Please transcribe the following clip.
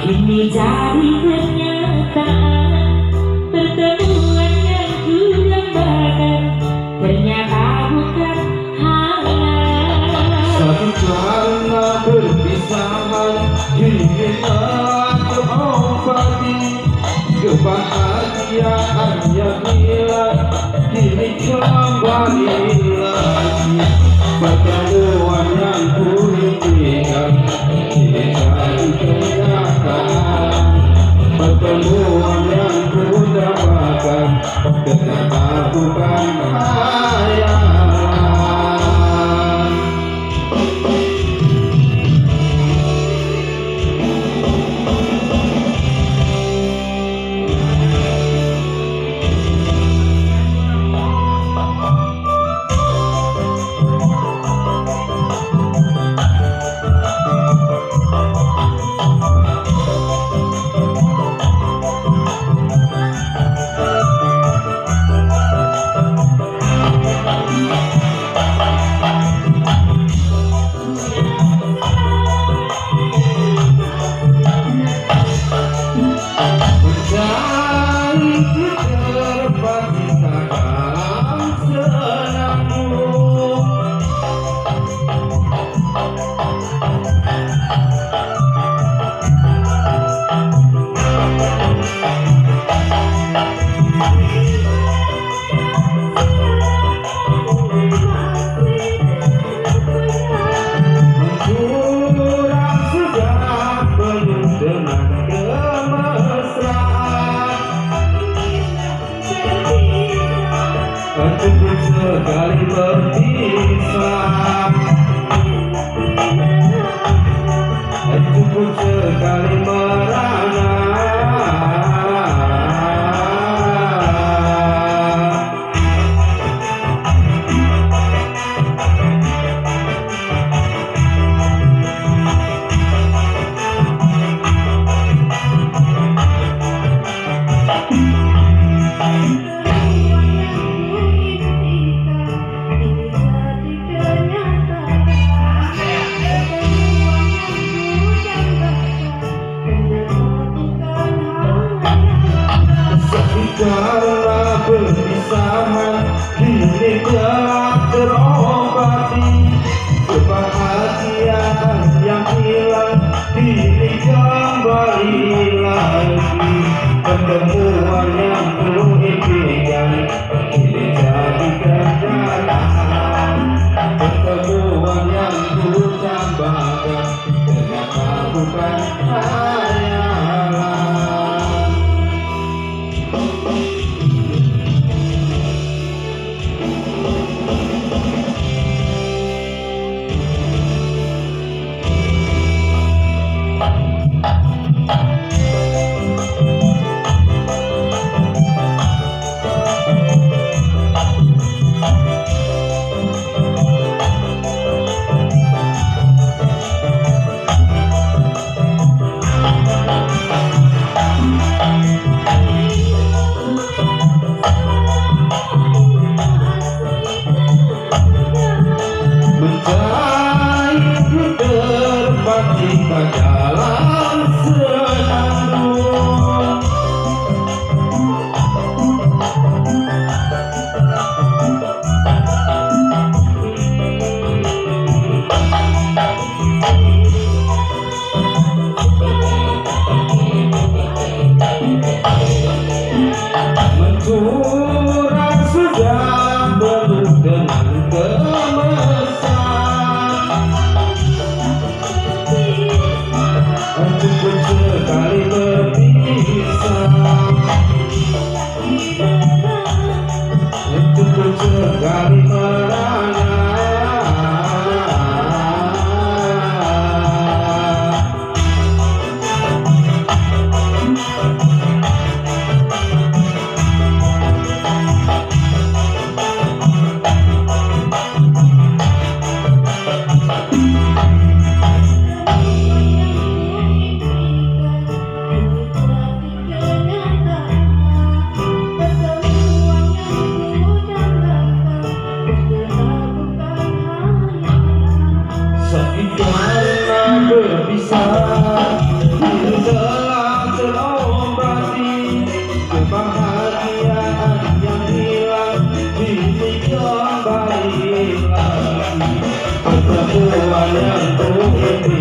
Kini jadi kenyataan, pertemuan yang ku dambakan ternyata bukan halangan. Satu karena perpisahan kini terobati, kebahagiaan yang hilang kini kembali lagi. Pertemuan yang ku impikan kini jadi kenyataan, pertemuan yang ku dambakan ternyata bukan hayalan. Cukup sekali berpisah, cukup sekali merana. Karena perpisahan kini telah terobati, kebahagiaan yang hilang kini kembali lagi. Pertemuan yang ku impikan kini jadi kenyataan, pertemuan yang ku dambakan ternyata bukan hayalan. Kita jalan senandung, mencurah sudah penuh dengan kemesraan. Cukup sekali berpisah, cukup sekali merana. lagi pertemuan yang ku